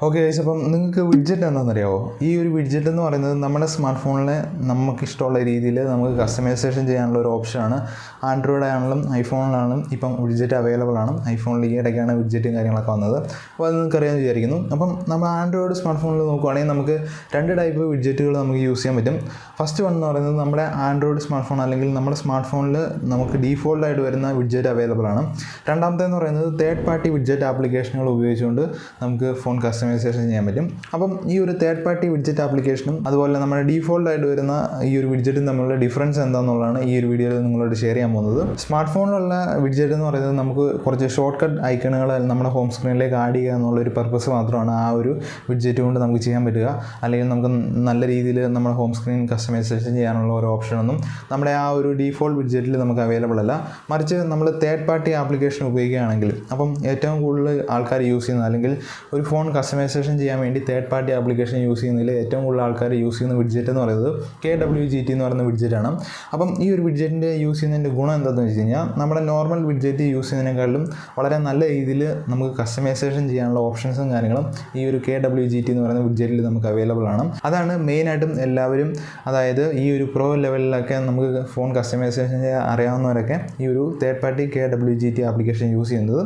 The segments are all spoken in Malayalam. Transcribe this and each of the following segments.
ഓക്കെ ഗൈസ്, അപ്പം നിങ്ങൾക്ക് വിഡ്ജറ്റ് എന്താണെന്നറിയാമോ? ഈ ഒരു വിഡ്ജറ്റ് എന്ന് പറയുന്നത് നമ്മുടെ സ്മാർട്ട് ഫോണിൽ നമുക്ക് ഇഷ്ടമുള്ള രീതിയിൽ നമുക്ക് കസ്റ്റമൈസേഷൻ ചെയ്യാനുള്ള ഒരു ഓപ്ഷനാണ്. ആൻഡ്രോയിഡ് ആണെങ്കിലും ഐഫോണിലാണെങ്കിലും ഇപ്പം വിഡ്ജറ്റ് അവൈലബിൾ ആണ്. ഐഫോണിൽ ഈ ഇടയ്ക്കാണ് വിഡ്ജറ്റും കാര്യങ്ങളൊക്കെ വന്നത്. അപ്പോൾ അത് നിങ്ങൾക്ക് അറിയാമെന്ന് വിചാരിക്കുന്നു. അപ്പം നമ്മൾ ആൻഡ്രോയിഡ് സ്മാർട്ട് ഫോണിൽ നോക്കുകയാണെങ്കിൽ നമുക്ക് രണ്ട് ടൈപ്പ് വിഡ്ജറ്റുകൾ നമുക്ക് യൂസ് ചെയ്യാൻ പറ്റും. ഫസ്റ്റ് വൺ എന്ന് പറയുന്നത് നമ്മുടെ ആൻഡ്രോയിഡ് സ്മാർട്ട് ഫോൺ അല്ലെങ്കിൽ നമ്മുടെ സ്മാർട്ട് ഫോണിൽ നമുക്ക് ഡീഫോൾട്ടായിട്ട് വരുന്ന വിഡ്ജറ്റ് അവൈലബിൾ ആണ്. രണ്ടാമത്തേന്ന് പറയുന്നത് തേർഡ് പാർട്ടി വിഡ്ജറ്റ് ആപ്ലിക്കേഷനുകൾ ഉപയോഗിച്ചുകൊണ്ട് നമുക്ക് ഫോൺ കസ്റ്റമൈസേഷൻ ചെയ്യാൻ പറ്റും. അപ്പം ഈ ഒരു തേർഡ് പാർട്ടി വിഡ്ജറ്റ് ആപ്ലിക്കേഷനും അതുപോലെ നമ്മുടെ ഡീഫോൾട്ടായിട്ട് വരുന്ന ഈ ഒരു വിഡ്ജറ്റും തമ്മിലുള്ള ഡിഫറൻസ് എന്താണെന്നുള്ളതാണ് ഈ ഒരു വീഡിയോയിൽ നിങ്ങളോട് ഷെയർ ചെയ്യാൻ പോകുന്നത്. സ്മാർട്ട് ഫോണിലുള്ള വിഡ്ജറ്റ് എന്ന് പറയുന്നത് നമുക്ക് കുറച്ച് ഷോർട്ട് കട്ട് ഐക്കണുകൾ നമ്മുടെ ഹോം സ്ക്രീനിലേക്ക് ആഡ് ചെയ്യുക എന്നുള്ളൊരു പർപ്പസ് മാത്രമാണ് ആ ഒരു വിഡ്ജറ്റ് കൊണ്ട് നമുക്ക് ചെയ്യാൻ പറ്റുക. അല്ലെങ്കിൽ നമുക്ക് നല്ല രീതിയിൽ നമ്മുടെ ഹോം സ്ക്രീൻ കസ്റ്റമൈസേഷൻ ചെയ്യാനുള്ള ഒരു ഓപ്ഷനൊന്നും നമ്മുടെ ആ ഒരു ഡീഫോൾട്ട് വിഡ്ജറ്റിൽ നമുക്ക് അവൈലബിൾ അല്ല. മറിച്ച് നമ്മൾ തേർഡ് പാർട്ടി ആപ്ലിക്കേഷൻ ഉപയോഗിക്കുകയാണെങ്കിൽ അപ്പം ഏറ്റവും കൂടുതൽ ആൾക്കാർ യൂസ് ചെയ്യുന്ന അല്ലെങ്കിൽ ഒരു ഫോൺ കസ്റ്റമൈസേഷൻ ചെയ്യാൻ വേണ്ടി തേർഡ് പാർട്ടി ആപ്ലിക്കേഷൻ യൂസ് ചെയ്യുന്നതിൽ ഏറ്റവും കൂടുതൽ ആൾക്കാർ യൂസ് ചെയ്യുന്ന വിഡ്ജറ്റ് എന്ന് പറയുന്നത് KWGT എന്ന് പറയുന്ന വിഡ്ജറ്റാണ്. അപ്പം ഈ ഒരു വിഡ്ജറ്റിൻ്റെ യൂസ് ചെയ്യുന്നതിൻ്റെ ഗുണം എന്താണെന്ന് വെച്ച് കഴിഞ്ഞാൽ നമ്മുടെ നോർമൽ വിഡ്ജറ്റ് യൂസ് ചെയ്യുന്നതിനേക്കാളും വളരെ നല്ല രീതിയിൽ നമുക്ക് കസ്റ്റമൈസേഷൻ ചെയ്യാനുള്ള ഓപ്ഷൻസും കാര്യങ്ങളും ഈ ഒരു KWGT എന്ന് പറയുന്ന വിഡ്ജറ്റിൽ നമുക്ക് അവൈലബിൾ ആണ്. അതാണ് മെയിനായിട്ടും എല്ലാവരും, അതായത് ഈ ഒരു പ്രോ ലെവലിലൊക്കെ നമുക്ക് ഫോൺ കസ്റ്റമൈസേഷൻ അറിയാവുന്നവരൊക്കെ ഈ ഒരു third party KWGT application use ചെയ്യുന്നത്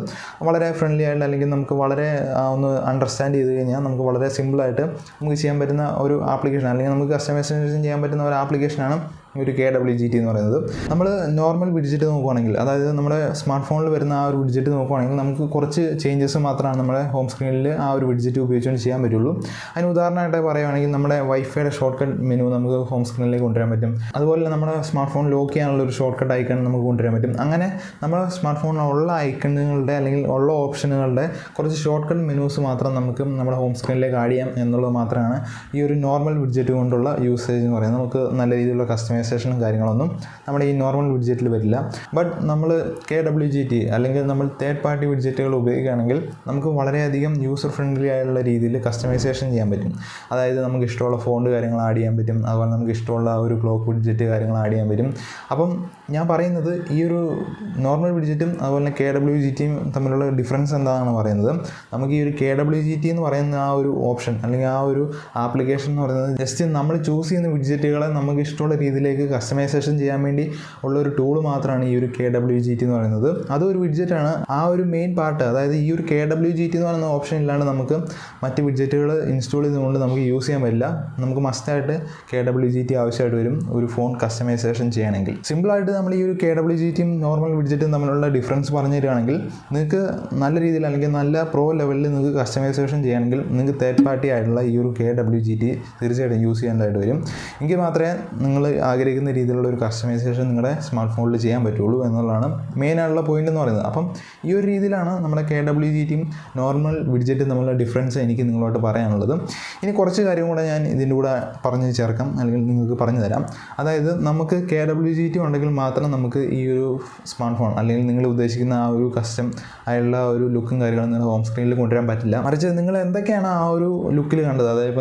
വളരെ ഫ്രണ്ട്ലി ആയിട്ട് അല്ലെങ്കിൽ നമുക്ക് വളരെ ഒന്ന് അണ്ടർസ്റ്റാൻഡ് ചെയ്ത് കഴിഞ്ഞാൽ നമുക്ക് വളരെ സിമ്പിളായിട്ട് നമുക്ക് ചെയ്യാൻ പറ്റുന്ന ഒരു ആപ്ലിക്കേഷൻ അല്ലെങ്കിൽ നമുക്ക് കസ്റ്റമൈസേഷൻ ചെയ്യാൻ പറ്റുന്ന ഒരു ആപ്ലിക്കേഷനാണ് ഒരു KWGT എന്ന് പറയുന്നത്. നമ്മൾ നോർമൽ വിഡ്ജറ്റ് നോക്കുകയാണെങ്കിൽ, അതായത് നമ്മുടെ സ്മാർട്ട് ഫോണിൽ വരുന്ന ആ ഒരു വിഡ്ജറ്റ് നോക്കുകയാണെങ്കിൽ നമുക്ക് കുറച്ച് ചേഞ്ചസ് മാത്രമാണ് നമ്മുടെ ഹോം സ്ക്രീനിൽ ആ ഒരു വിഡ്ജറ്റ് ഉപയോഗിച്ചുകൊണ്ട് ചെയ്യാൻ പറ്റുള്ളൂ. അതിന് ഉദാഹരണമായിട്ട് പറയുകയാണെങ്കിൽ നമ്മുടെ വൈഫൈയുടെ ഷോർട്ട് കട്ട് മെനു നമുക്ക് ഹോം സ്ക്രീനിലേക്ക് കൊണ്ടുവരാൻ പറ്റും. അതുപോലെ നമ്മുടെ സ്മാർട്ട് ഫോൺ ലോക്ക് ചെയ്യാനുള്ള ഒരു ഷോർട്ട് കട്ട് ഐക്കൺ നമുക്ക് കൊണ്ടുവരാൻ പറ്റും. അങ്ങനെ നമ്മുടെ സ്മാർട്ട് ഫോണിലുള്ള ഐക്കണുകളുടെ അല്ലെങ്കിൽ ഉള്ള ഓപ്ഷനുകളുടെ കുറച്ച് ഷോർട്ട് കട്ട് മെനൂസ് മാത്രം നമുക്ക് നമ്മുടെ ഹോം സ്ക്രീനിലേക്ക് ആഡ് ചെയ്യാം എന്നുള്ളത് മാത്രമാണ് ഈ ഒരു നോർമൽ വിഡ്ജറ്റ് കൊണ്ടുള്ള യൂസേജ് എന്ന് പറയുന്നത്. നമുക്ക് നല്ല രീതിയിലുള്ള കസ്റ്റമൈസേഷനും കാര്യങ്ങളൊന്നും നമ്മുടെ ഈ നോർമൽ വിഡ്ജറ്റിൽ വരില്ല. ബട്ട് നമ്മൾ KWGT അല്ലെങ്കിൽ നമ്മൾ തേർഡ് പാർട്ടി വിഡ്ജറ്റുകൾ ഉപയോഗിക്കുകയാണെങ്കിൽ നമുക്ക് വളരെയധികം യൂസർ ഫ്രണ്ട്ലി ആയിട്ടുള്ള രീതിയിൽ കസ്റ്റമൈസേഷൻ ചെയ്യാൻ പറ്റും. അതായത് നമുക്ക് ഇഷ്ടമുള്ള ഫോണ്ട് കാര്യങ്ങൾ ആഡ് ചെയ്യാൻ പറ്റും. അതുപോലെ നമുക്ക് ഇഷ്ടമുള്ള ഒരു ക്ലോക്ക് വിഡ്ജറ്റ് കാര്യങ്ങൾ ആഡ് ചെയ്യാൻ പറ്റും. അപ്പം ഞാൻ പറയുന്നത് ഈ ഒരു നോർമൽ വിഡ്ജറ്റും അതുപോലെ KWGTയും തമ്മിലുള്ള ഡിഫറൻസ് എന്താണെന്ന് പറയുന്നത്, നമുക്ക് ഈ ഒരു KWGT എന്ന് പറയുന്ന ആ ഒരു ഓപ്ഷൻ അല്ലെങ്കിൽ ആ ഒരു ആപ്ലിക്കേഷൻ എന്ന് പറയുന്നത് ജസ്റ്റ് നമ്മൾ ചൂസ് ചെയ്യുന്ന വിഡ്ജറ്റുകളെ നമുക്ക് ഇഷ്ടമുള്ള രീതിയിലേക്ക് കസ്റ്റമൈസേഷൻ ചെയ്യാൻ വേണ്ടി ഉള്ളൊരു ടൂൾ മാത്രമാണ് ഈ ഒരു KWGT എന്ന് പറയുന്നത്. അതൊരു വിഡ്ജറ്റാണ്. ആ ഒരു മെയിൻ പാർട്ട്, അതായത് ഈ ഒരു KWGT എന്ന് പറയുന്ന ഓപ്ഷൻ ഇല്ലാണ്ട് നമുക്ക് മറ്റ് വിഡ്ജറ്റുകൾ ഇൻസ്റ്റാൾ ചെയ്തുകൊണ്ട് നമുക്ക് യൂസ് ചെയ്യാൻ പറ്റില്ല. നമുക്ക് മസ്റ്റായിട്ട് KWGT ആവശ്യമായിട്ട് വരും ഒരു ഫോൺ കസ്റ്റമൈസേഷൻ ചെയ്യണമെങ്കിൽ. സിമ്പിളായിട്ട് നമ്മൾ ഈ ഒരു KWGTയും നോർമൽ വിഡ്ജറ്റും തമ്മിലുള്ള ഡിഫറൻസ് പറഞ്ഞു തരികയാണെങ്കിൽ, നിങ്ങൾക്ക് നല്ല രീതിയിൽ അല്ലെങ്കിൽ നല്ല പ്രോ ലെവലിൽ നിങ്ങൾക്ക് കസ്റ്റമൈസേഷൻ ചെയ്യണമെങ്കിൽ നിങ്ങൾക്ക് തേർഡ് പാർട്ടി ആയിട്ടുള്ള ഈ ഒരു KWGT തീർച്ചയായിട്ടും യൂസ് ചെയ്യേണ്ടതായിട്ട് വരും. എങ്കിൽ മാത്രമേ നിങ്ങൾ ആഗ്രഹിക്കുന്ന രീതിയിലുള്ള ഒരു കസ്റ്റമൈസേഷൻ നിങ്ങളുടെ സ്മാർട്ട് ഫോണിൽ ചെയ്യാൻ പറ്റുള്ളൂ എന്നുള്ളതാണ് മെയിനായിട്ടുള്ള പോയിന്റ് എന്ന് പറയുന്നത്. അപ്പം ഈ ഒരു രീതിയിലാണ് നമ്മുടെ KWGTയും നോർമൽ വിഡ്ജറ്റും തമ്മിലുള്ള ഡിഫറൻസ് എനിക്ക് നിങ്ങളോട് പറയാനുള്ളത്. ഇനി കുറച്ച് കാര്യം കൂടെ ഞാൻ ഇതിൻ്റെ കൂടെ പറഞ്ഞു ചേർക്കാം അല്ലെങ്കിൽ നിങ്ങൾക്ക് പറഞ്ഞു തരാം. അതായത് നമുക്ക് KWGT ഉണ്ടെങ്കിൽ മാത്രം നമുക്ക് ഈ ഒരു സ്മാർട്ട് ഫോൺ അല്ലെങ്കിൽ നിങ്ങൾ ഉദ്ദേശിക്കുന്ന ആ ഒരു കസ്റ്റം ആയുള്ള ഒരു ലുക്കും കാര്യങ്ങളും നിങ്ങൾ ഹോം സ്ക്രീനിൽ കൊണ്ടുവരാൻ പറ്റില്ല. മറിച്ച് നിങ്ങൾ എന്തൊക്കെയാണ് ആ ഒരു ലുക്കിൽ കണ്ടത്, അതായത്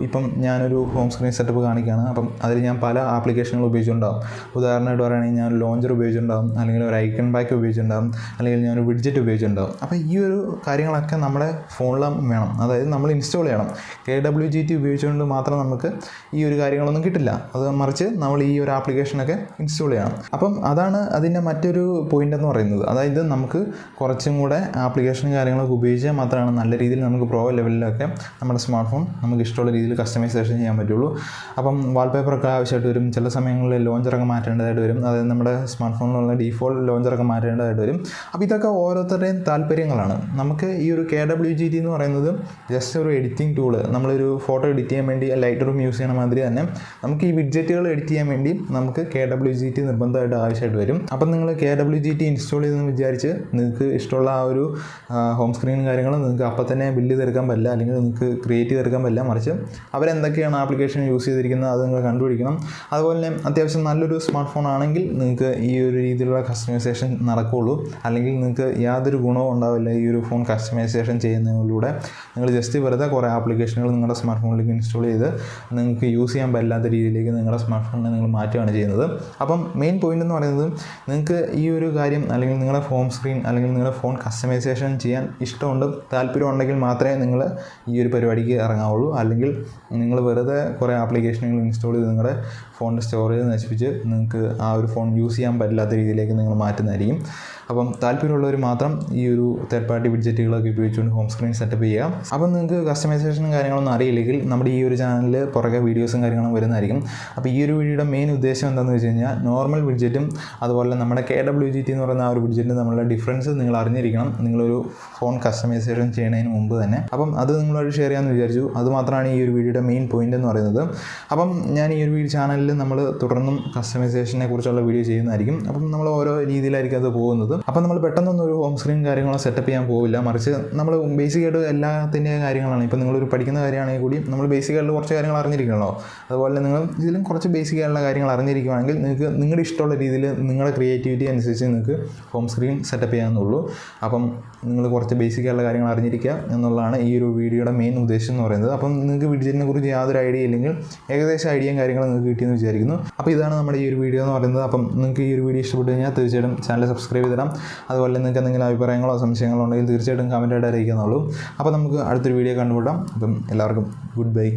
ഇപ്പം ഞാനൊരു ഹോം സ്ക്രീൻ സെറ്റപ്പ് കാണിക്കുകയാണ്. അപ്പം അതിൽ ഞാൻ പല ആപ്ലിക്കേഷനുകൾ ഉപയോഗിച്ചിട്ടുണ്ടാകും. ഉദാഹരണമായിട്ട് പറയുകയാണെങ്കിൽ ഞാൻ ലോഞ്ചർ ഉപയോഗിച്ചിട്ടുണ്ടാകും, അല്ലെങ്കിൽ ഒരു ഐക്കൺ ബാക്ക് ഉപയോഗിച്ചിട്ടുണ്ടാകും, അല്ലെങ്കിൽ ഞാനൊരു വിഡ്ജറ്റ് ഉപയോഗിച്ചിട്ടുണ്ടാകും. അപ്പോൾ ഈ ഒരു കാര്യങ്ങളൊക്കെ നമ്മുടെ ഫോണിലും വേണം. അതായത് നമ്മൾ ഇൻസ്റ്റാൾ ചെയ്യണം. KWGT ഉപയോഗിച്ചുകൊണ്ട് മാത്രം നമുക്ക് ഈ ഒരു കാര്യങ്ങളൊന്നും കിട്ടില്ല. അത് മറിച്ച് നമ്മൾ ഈ ഒരു ആപ്ലിക്കേഷനൊക്കെ ഇൻസ്റ്റാൾ ചെയ്യണം. അപ്പം അതാണ് അതിൻ്റെ മറ്റൊരു പോയിൻ്റ് എന്ന് പറയുന്നത്. അതായത് നമുക്ക് കുറച്ചും കൂടെ ആപ്ലിക്കേഷനും കാര്യങ്ങളൊക്കെ ഉപയോഗിച്ചാൽ മാത്രമാണ് നല്ല രീതിയിൽ നമുക്ക് പ്രോ ലെവലിലൊക്കെ നമ്മുടെ സ്മാർട്ട് ഫോൺ നമുക്ക് ഇഷ്ടമുള്ള രീതിയിൽ കസ്റ്റമൈസേഷൻ ചെയ്യാൻ പറ്റുള്ളൂ. അപ്പം വാൾപേപ്പറൊക്കെ ആവശ്യമായിട്ട് വരും. ചില സമയങ്ങളിൽ ലോഞ്ചറൊക്കെ മാറ്റേണ്ടതായിട്ട് വരും. അതായത് നമ്മുടെ സ്മാർട്ട് ഫോണിലുള്ള ഡീഫോൾട്ട് ലോഞ്ചറൊക്കെ മാറ്റേണ്ടതായിട്ട് വരും. അപ്പോൾ ഇതൊക്കെ ഓരോരുത്തരുടെയും താല്പര്യങ്ങളാണ്. നമുക്ക് ഈ ഒരു KWGT എന്ന് പറയുന്നത് ജസ്റ്റ് ഒരു എഡിറ്റിംഗ് ടൂള്. നമ്മളൊരു ഫോട്ടോ എഡിറ്റ് ചെയ്യാൻ വേണ്ടി ലൈറ്റ് റൂം യൂസ് ചെയ്യണ മാതിരി തന്നെ നമുക്ക് ഈ വിഡ്ജറ്റുകൾ എഡിറ്റ് ചെയ്യാൻ വേണ്ടി നമുക്ക് KWGT നിർബന്ധമായിട്ട് ആവശ്യമായിട്ട് വരും. അപ്പം നിങ്ങൾ KWGT ഇൻസ്റ്റാൾ ചെയ്തെന്ന് വിചാരിച്ച് നിങ്ങൾക്ക് ഇഷ്ടമുള്ള ആ ഒരു ഹോം സ്ക്രീനും കാര്യങ്ങളും നിങ്ങൾക്ക് അപ്പം തന്നെ ബിൽഡ് ചെയ്തെടുക്കാൻ പറ്റില്ല, അല്ലെങ്കിൽ നിങ്ങൾക്ക് ക്രിയേറ്റ് ചെയ്തെടുക്കാൻ പറ്റില്ല. മറിച്ച് അവരെന്തൊക്കെയാണ് ആപ്ലിക്കേഷൻ യൂസ് ചെയ്തിരിക്കുന്നത് അത് നിങ്ങൾ കണ്ടുപിടിക്കണം. അതുപോലെ തന്നെ അത്യാവശ്യം നല്ലൊരു സ്മാർട്ട് ഫോൺ ആണെങ്കിൽ നിങ്ങൾക്ക് ഈ ഒരു രീതിയിലുള്ള കസ്റ്റമൈസേഷൻ നടക്കുകയുള്ളൂ. അല്ലെങ്കിൽ നിങ്ങൾക്ക് യാതൊരു ഗുണവും ഉണ്ടാവില്ല ഈ ഒരു ഫോൺ കസ്റ്റമൈസേഷൻ ചെയ്യുന്നതിലൂടെ. നിങ്ങൾ ജസ്റ്റ് വെറുതെ കുറേ ആപ്ലിക്കേഷനുകൾ നിങ്ങളുടെ സ്മാർട്ട് ഫോണിലേക്ക് ഇൻസ്റ്റാൾ ചെയ്ത് നിങ്ങൾക്ക് യൂസ് ചെയ്യാൻ പറ്റാത്ത രീതിയിലേക്ക് നിങ്ങളുടെ സ്മാർട്ട് ഫോണിനെ നിങ്ങൾ മാറ്റുകയാണ് ചെയ്യുന്നത്. അപ്പം മെയിൻ പോയിന്റ് എന്ന് പറയുന്നത് നിങ്ങൾക്ക് ഈ ഒരു കാര്യം അല്ലെങ്കിൽ നിങ്ങളുടെ ഹോം സ്ക്രീൻ അല്ലെങ്കിൽ നിങ്ങളുടെ ഫോൺ കസ്റ്റമൈസേഷൻ ചെയ്യാൻ ഇഷ്ടമുണ്ട്, താല്പര്യം ഉണ്ടെങ്കിൽ മാത്രമേ നിങ്ങൾ ഈ ഒരു പരിപാടിക്ക് ഇറങ്ങാവുള്ളൂ. അല്ലെങ്കിൽ നിങ്ങൾ വെറുതെ കുറേ ആപ്ലിക്കേഷനുകൾ ഇൻസ്റ്റാൾ ചെയ്ത് നിങ്ങളുടെ ഫോണിൻ്റെ സ്റ്റോറേജ് നശിപ്പിച്ച് നിങ്ങൾക്ക് ആ ഒരു ഫോൺ യൂസ് ചെയ്യാൻ പറ്റില്ലാത്ത രീതിയിലേക്ക് നിങ്ങൾ മാറ്റുന്നതായിരിക്കും. അപ്പം താല്പര്യമുള്ളവർ മാത്രം ഈ ഒരു തേർഡ് പാർട്ടി വിഡ്ജറ്റുകളൊക്കെ ഉപയോഗിച്ചുകൊണ്ട് ഹോം സ്ക്രീൻ സെറ്റപ്പ് ചെയ്യാം. അപ്പം നിങ്ങൾക്ക് കസ്റ്റമൈസേഷനും കാര്യങ്ങളൊന്നും അറിയില്ലെങ്കിൽ നമ്മുടെ ഈ ഒരു ചാനലിൽ പുറകെ വീഡിയോസും കാര്യങ്ങളും വരുന്നതായിരിക്കും. അപ്പോൾ ഈ ഒരു വീഡിയോയുടെ മെയിൻ ഉദ്ദേശം എന്താണെന്ന് വെച്ച് കഴിഞ്ഞാൽ നോർമൽ വിഡ്ജറ്റും അതുപോലെ നമ്മുടെ KWGT എന്ന് പറയുന്ന ആ ഒരു വിഡ്ജറ്റിന് തമ്മിലുള്ള ഡിഫറൻസ് നിങ്ങൾ അറിഞ്ഞിരിക്കണം നിങ്ങളൊരു ഫോൺ കസ്റ്റമൈസേഷൻ ചെയ്യുന്നതിന് മുമ്പ് തന്നെ. അപ്പം അത് നിങ്ങളോട് ഷെയർ ചെയ്യാമെന്ന് വിചാരിച്ചു. അതുമാത്രമാണ് ഈ ഒരു വീഡിയോയുടെ മെയിൻ പോയിന്റ് എന്ന് പറയുന്നത്. അപ്പം ഞാൻ ഈ ഒരു ചാനലിൽ നമ്മൾ തുടർന്നും കസ്റ്റമൈസേഷനെ കുറിച്ചുള്ള വീഡിയോ ചെയ്യുന്നതായിരിക്കും. അപ്പം നമ്മൾ ഓരോ രീതിയിലായിരിക്കും അത് പോകുന്നത്. അപ്പം നമ്മൾ പെട്ടെന്നൊന്നും ഒരു ഹോം സ്ക്രീൻ കാര്യങ്ങളോ സെറ്റപ്പ് ചെയ്യാൻ പോവില്ല, മറിച്ച് നമ്മൾ ബേസിക്കായിട്ട് എല്ലാത്തിൻ്റെയും കാര്യങ്ങളാണ്. ഇപ്പം നിങ്ങളൊരു പഠിക്കുന്ന കാര്യമാണെങ്കിൽ കൂടി നമ്മൾ ബേസിക്കായിട്ട് കുറച്ച് കാര്യങ്ങൾ അറിഞ്ഞിരിക്കണമല്ലോ. അതുപോലെ നിങ്ങൾ ഇതിലും കുറച്ച് ബേസിക്കായിട്ടുള്ള കാര്യങ്ങൾ അറിഞ്ഞിരിക്കുകയാണെങ്കിൽ നിങ്ങൾക്ക് നിങ്ങളുടെ ഇഷ്ടമുള്ള രീതിയിൽ നിങ്ങളുടെ ക്രിയേറ്റിവിറ്റി അനുസരിച്ച് നിങ്ങൾക്ക് ഹോം സ്ക്രീൻ സെറ്റപ്പ് ചെയ്യാമെന്നുള്ളൂ. അപ്പം നിങ്ങൾ കുറച്ച് ബേസിക്കായിട്ടുള്ള കാര്യങ്ങൾ അറിഞ്ഞിരിക്കുക എന്നുള്ളതാണ് ഈ ഒരു വീഡിയോയുടെ മെയിൻ ഉദ്ദേശം എന്ന് പറയുന്നത്. അപ്പം നിങ്ങൾക്ക് വിഡ്ജറ്റിനെ കുറിച്ച് യാതൊരു ഐഡിയ ഇല്ലെങ്കിൽ ഏകദേശം ഐഡിയയും കാര്യങ്ങളും നിങ്ങൾക്ക് കിട്ടിയെന്ന് വിചാരിക്കുന്നു. അപ്പോൾ ഇതാണ് നമ്മുടെ ഈ ഒരു വീഡിയോ എന്ന് പറയുന്നത്. അപ്പം നിങ്ങൾക്ക് ഈ ഒരു വീഡിയോ ഇഷ്ടപ്പെട്ട് കഴിഞ്ഞാൽ തീർച്ചയായിട്ടും ചാനൽ സബ്സ്ക്രൈബ് ചെയ്തിടാം. അതുപോലെ നിങ്ങൾക്ക് എന്തെങ്കിലും അഭിപ്രായങ്ങളോ സംശയങ്ങളോ ഉണ്ടെങ്കിൽ തീർച്ചയായിട്ടും കമൻറ്റായിട്ട് അറിയിക്കാവുന്നതുള്ളൂ. അപ്പോൾ നമുക്ക് അടുത്തൊരു വീഡിയോ കണ്ടുമുട്ടാം. അപ്പം എല്ലാവർക്കും ഗുഡ് ബൈ.